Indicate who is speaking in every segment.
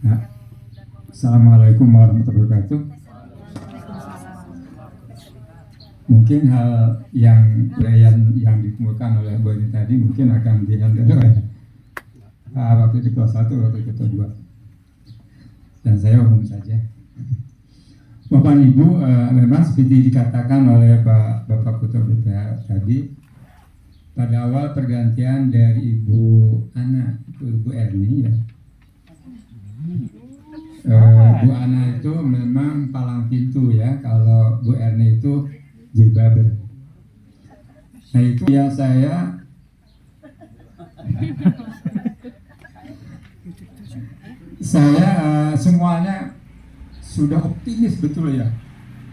Speaker 1: Nah, Assalamualaikum warahmatullahi wabarakatuh. Mungkin hal yang dikemukakan oleh Bu ini tadi mungkin akan dihandle oleh wakil ketua 1, wakil ketua 2, dan saya umum saja. Bapak Ibu, memang seperti dikatakan oleh Bapak Ketua BPH tadi, pada awal pergantian dari Ibu Ana ke Ibu Erni ya, Bu Ana itu memang palang pintu ya, kalau Bu Erni itu jilbaber. Nah itu ya saya semuanya sudah optimis betul ya,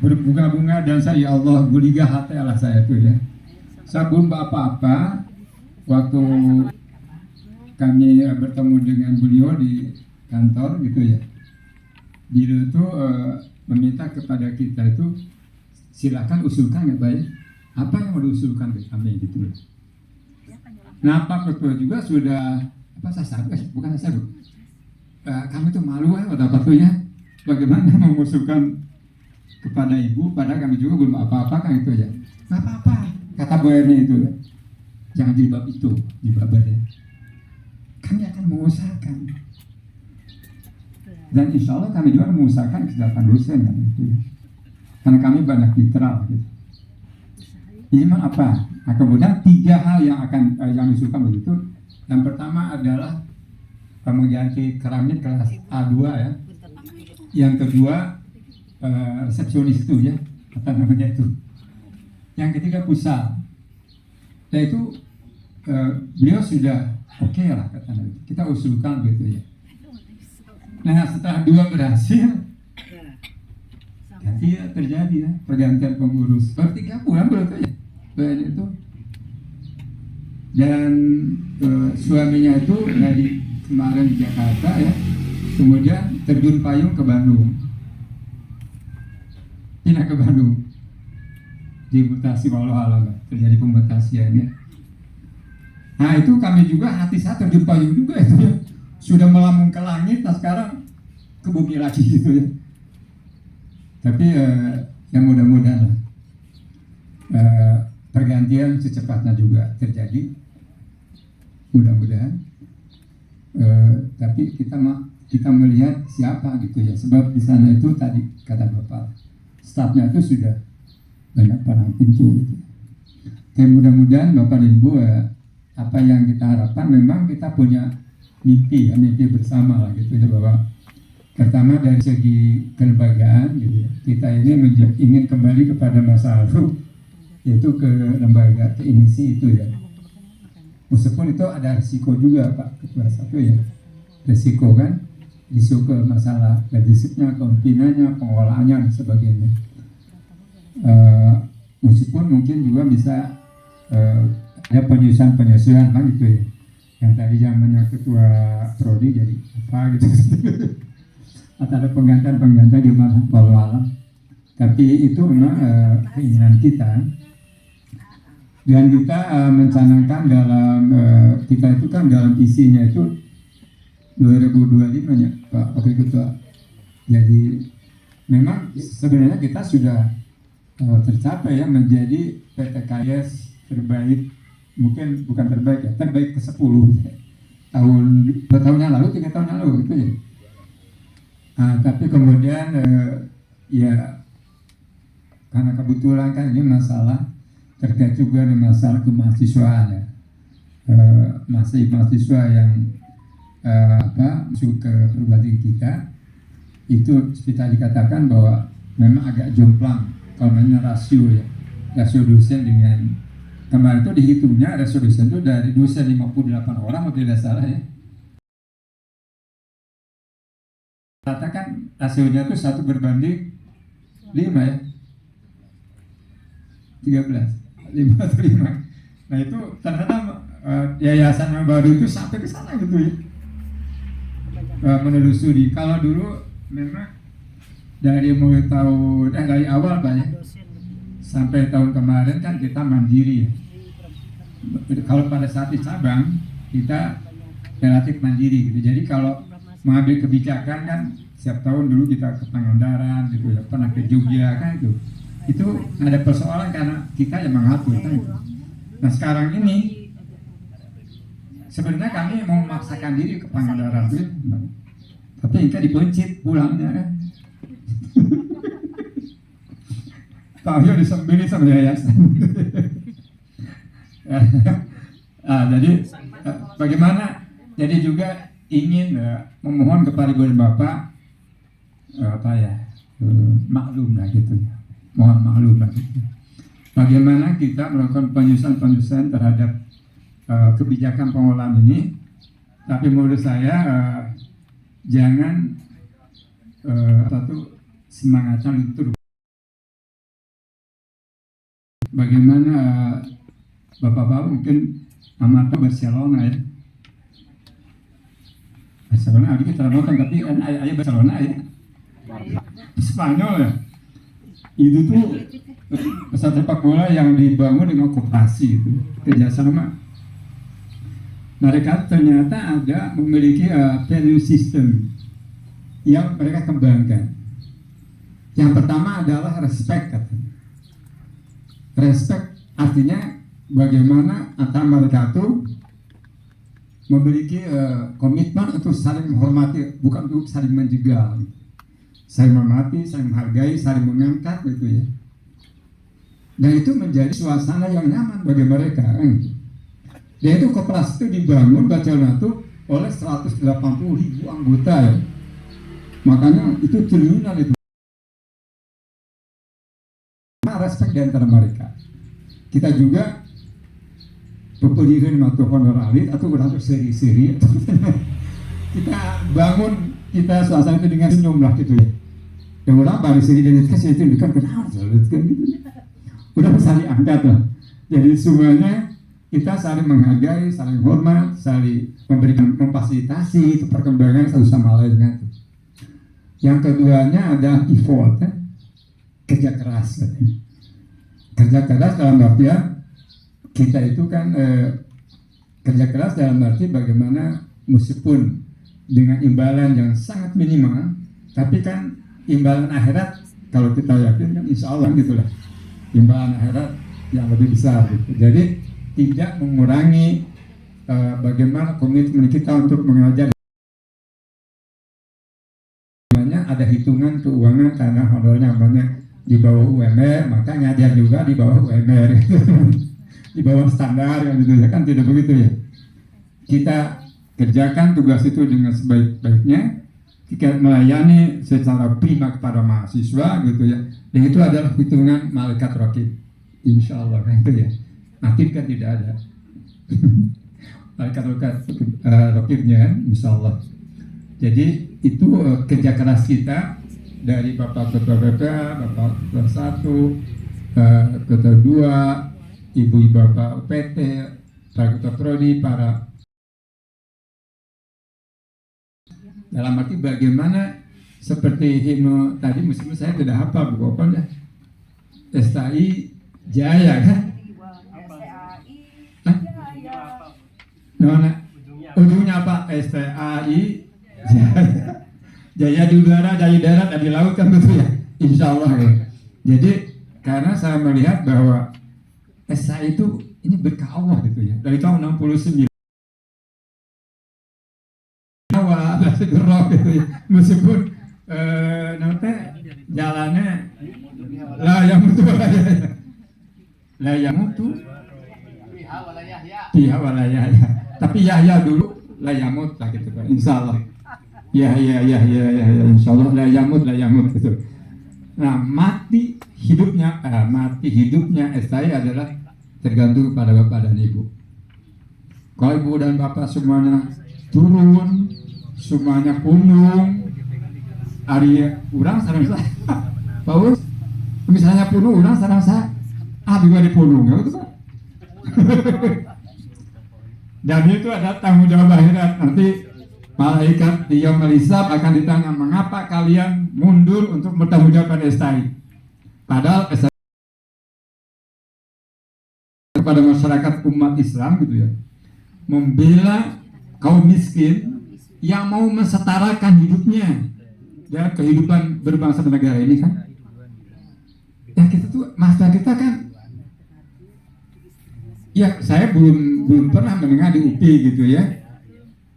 Speaker 1: berbunga-bunga, dan saya ya Allah guliga hati Allah saya tuh ya. Saya belum apa-apa waktu kami bertemu dengan beliau di kantor gitu ya. Beliau itu meminta kepada kita itu silakan usulkan ya baik, apa yang mau diusulkan ke kami gitu. Nah Pak Ketua juga sudah bukan saya bu. Kami tuh malu ya pada waktunya bagaimana mengusulkan kepada ibu, padahal kami juga belum apa-apa kan itu ya. Nggak apa-apa kata Bu Erni itu ya. Jangan jilbab itu, jilbabannya. Kami akan mengusahakan. Dan insya Allah kami juga mengusahakan kesehatan dosen kan itu ya. Karena kami banyak literal gitu. Ini mah apa? Nah, kemudian 3 hal yang akan yang diusulkan begitu. Yang pertama adalah mengganti keramik kelas A2 ya. Yang kedua resepsionis itu ya, apa namanya itu. Yang ketiga pusat. Nah itu beliau sudah oke lah katanya. Kita usulkan gitu ya. Nah setelah 2 berhasil, nanti ya terjadi ya pergantian pengurus. Baru 3 bulan berarti ya itu. Dan suaminya itu dari kemarin di Jakarta ya, kemudian terjun payung ke Bandung, pindah ke Bandung, dimutasi walau alam terjadi pemutasiannya. Nah itu kami juga hati saya terjun payung juga itu ya, sudah melambung ke langit, nah sekarang ke bumi lagi gitu ya. Tapi yang mudah-mudahan pergantian secepatnya juga terjadi, mudah-mudahan. Tapi kita melihat siapa gitu ya, sebab di sana itu tadi kata Bapak, stafnya itu sudah banyak palang pintu gitu. Dan mudah-mudahan Bapak dan Ibu apa yang kita harapkan, memang kita punya mimpi ya, mimpi bersama lah gitu ya, bahwa pertama dari segi kelembagaan gitu ya, kita ini ingin kembali kepada masa lalu, yaitu ke lembaga ke inisi itu ya. Meskipun itu ada risiko juga Pak Ketua 1 ya, risiko kan, risiko ke masalah logistiknya, kepimpinannya, pengelolaannya dan sebagainya. Meskipun mungkin juga bisa ada penyusuan kan gitu ya, yang tadi zamannya ketua prodi jadi apa gitu atau ada penggantian di mana walau alam. Tapi itu memang keinginan kita. Dan kita mencanangkan dalam kita itu kan dalam visinya itu 2025 ya Pak Wakil Ketua. Jadi memang sebenarnya kita sudah tercapai ya menjadi PTKS terbaik, mungkin bukan terbaik ya, terbaik ke-10 tahun 2 tahun yang lalu, 3 tahun yang lalu gitu ya. Tapi kemudian ya karena kebetulan kan ini masalah terkait juga dengan masalah kemahasiswaan ya, masih mahasiswa yang masuk ke perguruan tinggi kita itu kita dikatakan bahwa memang agak jomplang kalau rasio ya, rasio dosen dengan kemarin itu dihitungnya rasio dosen itu dari dosen 58 orang kalau tidak salah ya, katakan rasionya itu 1 berbanding 5 ya, 13 5 atau 5. Nah itu ternyata yayasan yang baru itu sampai ke sana gitu ya, menelusuri. Kalau dulu memang dari mulai tahun dari awal Pak ya, sampai tahun kemarin kan kita mandiri ya. Kalau pada saat di cabang kita relatif mandiri gitu. Jadi kalau mengambil kebijakan kan setiap tahun dulu kita ke Pangandaran gitu ya, pernah ke Jogja kan itu ada persoalan karena kita yang mengatur kan. Nah sekarang ini sebenarnya kami mau memaksakan diri ke Pangandaran gitu, tapi kita dipencit pulangnya kan. Pak Wahyu disembeli sama yayasan. Jadi bagaimana? Jadi juga ingin memohon kepada Ibu dan Bapak maklum lah gitu ya. Mohon maklum lah gitu. Bagaimana kita melakukan penyusunan terhadap kebijakan pengolahan ini, tapi menurut saya jangan semangatnya luntur. Bagaimana Bapak-bapak mungkin amat Barcelona ya. Barcelona adik kita nonton tapi ayah Barcelona ya. Spanyol ya. Itu tuh pesawat sepak bola yang dibangun dengan koperasi itu, kerjasama. Mereka ternyata ada memiliki value system yang mereka kembangkan. Yang pertama adalah respect katanya. Respect artinya bagaimana antara mereka itu memiliki komitmen untuk saling menghormati, bukan untuk saling menjegal, saling menghormati, saling menghargai, saling mengangkat gitu ya. Dan itu menjadi suasana yang nyaman bagi mereka. Dan itu koperasi itu dibangun Barcelona itu oleh 180.000 anggota ya. Makanya itu triliunan itu. Respect di antara mereka. Kita juga pemberian atau honoraris atau beratur seri-seri. Kita bangun kita suasana itu dengan senyum lah gitu ya. Yang orang baris seri dan kasih itu kan kenal gitu. Udah saling angkat lah. Jadi semuanya kita saling menghargai, saling hormat, saling memberikan memfasilitasi itu perkembangan satu sama lain kan. Yang keduanya ada effort, kerja keras katanya. Kerja keras dalam artian kita itu kan kerja keras dalam arti bagaimana meskipun dengan imbalan yang sangat minimal, tapi kan imbalan akhirat kalau kita yakin kan insya Allah gitulah, imbalan akhirat yang lebih besar gitu. Jadi tidak mengurangi bagaimana komitmen kita untuk mengajar. Ada hitungan keuangan karena honornya banyak di bawah UMR, maka ngajar juga di bawah UMR. Di bawah standar yang gitu ya kan, tidak begitu ya. Kita kerjakan tugas itu dengan sebaik-baiknya, kita melayani secara prima kepada mahasiswa gitu ya. Dan itu adalah hitungan malaikat raqib, insya Allah kan itu ya. Akib kan tidak ada. Malaikat raqibnya kan, insya Allah. Jadi itu kerja keras kita dari Bapak Ketua BPA, Bapak Ketua 1, Ketua 2, Ibu Bapak PT, Pak Ketua Prodi, para dalam arti bagaimana seperti himne tadi, meskipun saya tidak hafal buku apa ya, STI Jaya kan? Nah, ujungnya apa? STI Jaya. Jaya di udara, jaya di darat, di laut kan betul ya, insya Allah ya. Jadi karena saya melihat bahwa STI itu ini berkah Allah gitu ya, dari tahun 69 awal roh gitu ya, meskipun nanti jalannya lah yang mutu lah yang mutu pihak walayah ya, tapi Yahya dulu lah yang mutu lah gitu kan, insya Allah. Ya, insya Allah la yamut gitu. Nah, mati hidupnya STI adalah tergantung pada Bapak dan Ibu. Kalau Ibu dan Bapak semuanya turun, semuanya punung, hari urang sareng saya, Paus, misalnya punung urang sareng saya, juga di punung, ya betul Pak. Dan itu ada tanggung jawab akhirat nanti. Malaikat di yaumul hisab akan ditanya, mengapa kalian mundur untuk bertanggung jawab pada STI? Padahal STI kepada masyarakat umat Islam gitu ya, membela kaum miskin yang mau mensetarakan hidupnya ya kehidupan berbangsa dan negara ini kan. Ya kita tuh masa kita kan, ya saya belum pernah mendengar di UPI gitu ya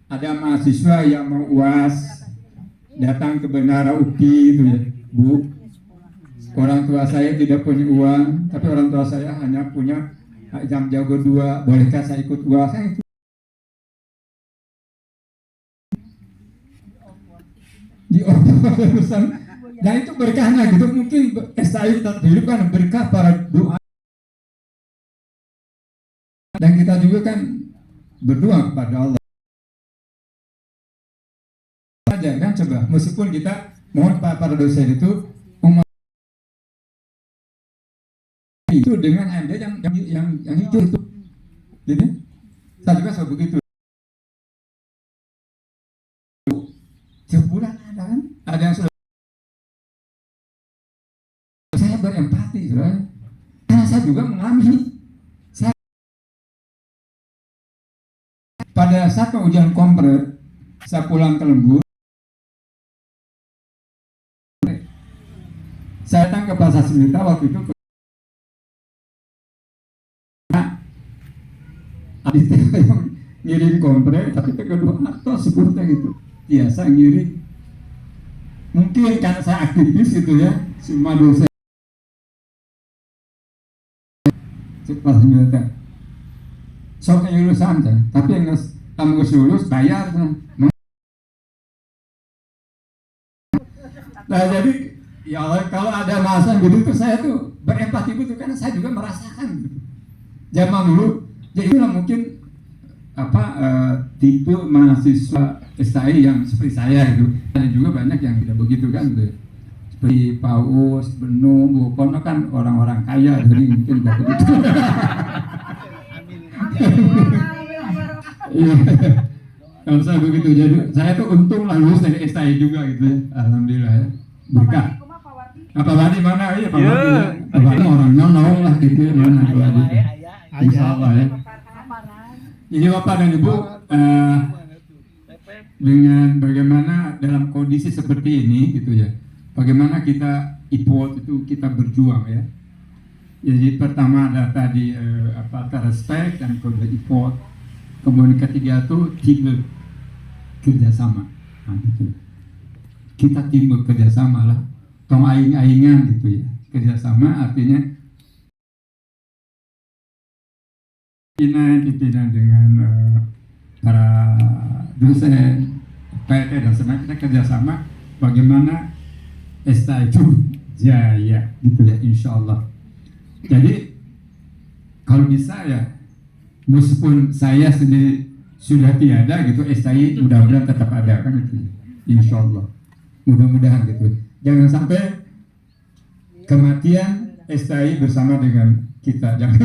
Speaker 1: ada mahasiswa yang mau UAS datang ke Bendara UPI gitu ya, Bu, orang tua saya tidak punya uang tapi orang tua saya hanya punya jam jago 2, bolehkah saya ikut UAS? Itu di urusan, dan itu berkahnya gitu. Mungkin STI hidup kan berkah para doa, dan kita juga kan berdoa kepada Allah aja kan. Coba meskipun kita mohon para dosen itu itu dengan AMD yang hijau itu, jadi saya juga selalu begitu. Sebulan ada kan, ada yang sudah, saya berempati saudara, karena saya juga mengalami. Saya pada saat ujian kompre, saya pulang ke lembur, saya datang ke Plaza Semita waktu itu. Aditya yang ngirim kompre, tapi kedua atau sebutnya gitu biasa ngirim, mungkin karena saya aktivis gitu ya, cuma dosen cepat sembilan sok lulusan kan, tapi yang kamu lulus bayar kan. Nah jadi ya kalau ada masa gitu tuh saya tuh berempati gitu karena saya juga merasakan gitu. Zaman dulu, jadi itulah mungkin apa tipe mahasiswa STI yang seperti saya gitu. Ada juga banyak yang tidak begitu kan gitu. Seperti Paus, Benu, Bukono kan orang-orang kaya, jadi mungkin tidak begitu. Iya, kalau saya begitu, jadi saya tuh untung lah lulus dari STI juga gitu ya, alhamdulillah ya, berkah. Apa Wadi mana? Iya Pak Wadi, Pak Wadi orangnya nong lah gitu ya, mana Pak Wadi? Insya Allah ya. Jadi Bapak dan Ibu, dengan bagaimana dalam kondisi seperti ini gitu ya, bagaimana kita effort itu kita berjuang ya. Jadi pertama ada tadi respect dan kedua effort, kemudian ketiga itu teamwork, kerjasama. Nah, gitu. Kita teamwork kerjasama lah, tong aing-aingan gitu ya. Kerjasama artinya pimpinan dengan para dosen, PT dan sebagainya, kita kerjasama bagaimana STA itu jaya gitu ya, insya Allah. Jadi kalau bisa ya, meskipun saya sendiri sudah tiada gitu, STI mudah-mudahan tetap ada kan gitu, insya Allah. Mudah-mudahan gitu. Jangan sampai kematian STI bersama dengan kita, jangan.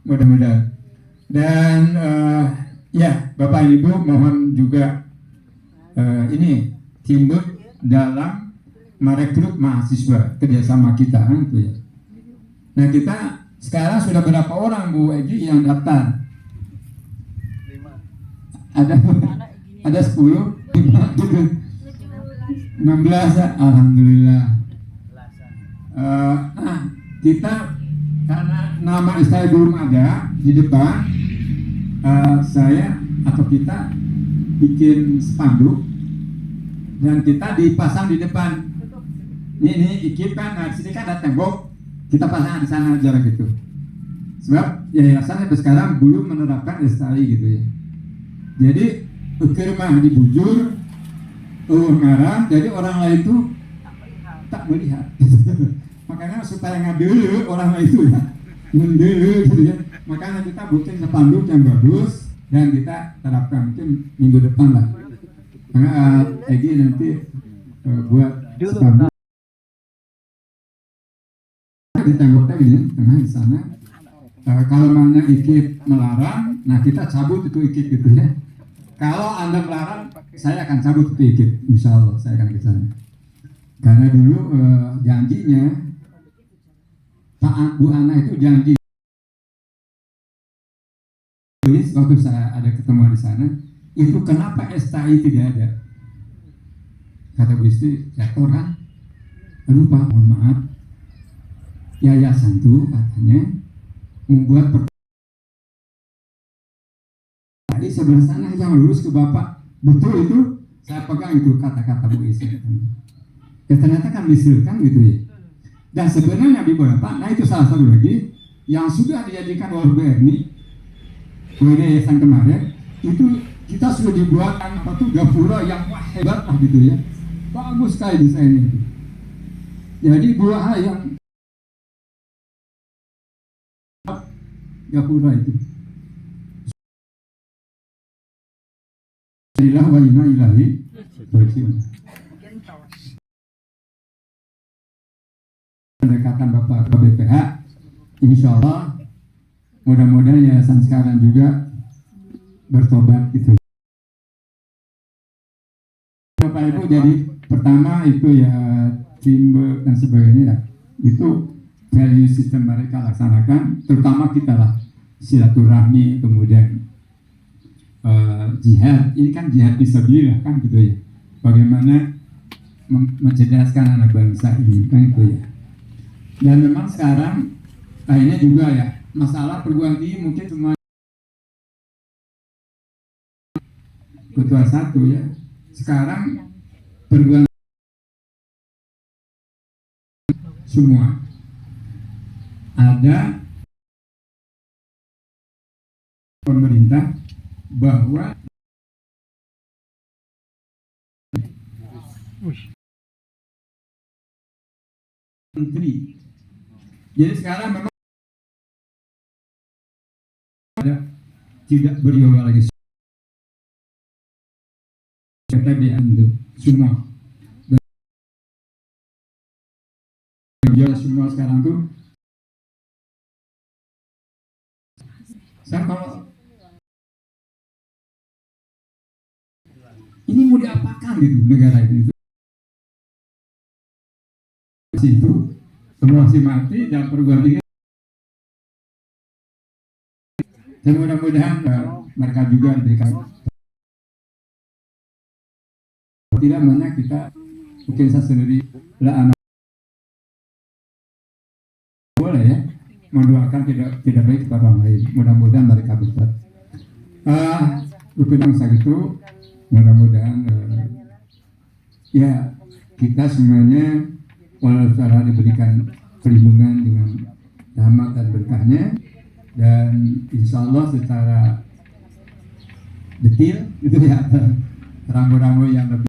Speaker 1: Mudah-mudahan. Dan ya Bapak Ibu mohon juga ini timbul dalam merekrut mahasiswa kerjasama kita gitu ya. Nah kita sekarang sudah berapa orang Bu Egi yang daftar? 5. Ada 10, 5 gitu. 16, alhamdulillah. Kita karena nama saya belum ada di depan, saya atau kita bikin spanduk dan kita dipasang di depan. Ini ikip kan, nah sini kan ada tembok, kita pasang di sana jarak gitu. Sebab yayasan sampai sekarang belum menerapkan STI gitu ya. Jadi ukir mah dibujur, ngarang, jadi orang lain itu tak melihat. Makanya supaya ngambil orang lain itu ya, mundur gitu ya. Makanya kita bikin spanduk yang bagus dan kita terapkan mungkin minggu depan lah. Karena Egi nanti buat spanduk di temboknya gini, tengah di sana. Kalau mana ikip melarang, nah kita cabut itu ikip gitu ya. Kalau Anda melarang, saya akan cabut itu ikip, insya Allah saya akan ke sana. Karena dulu janjinya Pak Bu Ana itu janji. Waktu saya ada ketemu di sana, itu kenapa STI tidak ada? Kata Bu Istri, rektor kan, aduh Pak, mohon maaf, yayasan tuh katanya membuat tadi sebelah sana yang lurus ke Bapak, betul itu, saya pegang itu kata-kata Bu Istri. Ya ternyata kan diseluruhkan gitu ya. Dan sebenarnya di Bapak, nah itu salah satu lagi yang sudah dijadikan oleh BRI, oleh yayasan kemarin, itu kita sudah dibuatkan apa tuh gapura yang wah hebat lah gitu ya, bagus sekali desainnya itu. Jadi buah yang gapura itu. Alhamdulillah wa inna ilaihi raji'un. Pendekatan Bapak ke BPH, insya Allah mudah-mudahan yayasan sekarang juga bertobat gitu. Bapak Ibu, jadi pertama itu ya teamwork dan sebagainya ya, itu value system mereka laksanakan, terutama kita lah silaturahmi, kemudian jihad, ini kan jihad fisabilillah kan gitu ya, bagaimana mencerdaskan anak bangsa ini kan itu ya. Dan memang sekarang akhirnya juga ya masalah perguruan tinggi mungkin cuma ketua satu ya, sekarang perguruan semua ada pemerintah bahwa menteri. Jadi sekarang memang ada tidak beriolah lagi. PTBM itu semua. Dan semua sekarang tuh. Saya kalau ini mau diapakan gitu negara itu? Itu semua si mati dan perguruan tinggi. Dan mudah-mudahan mereka juga diberikan. Tidak banyak kita mungkin saya sendiri lah anak boleh ya mendoakan tidak baik kepada orang lain. Mudah-mudahan mereka besar. Rupinang itu mudah-mudahan ya kita semuanya walau secara diberikan perlindungan dengan rahmat dan berkahnya, dan insya Allah secara detail itu ya rambu-rambu yang lebih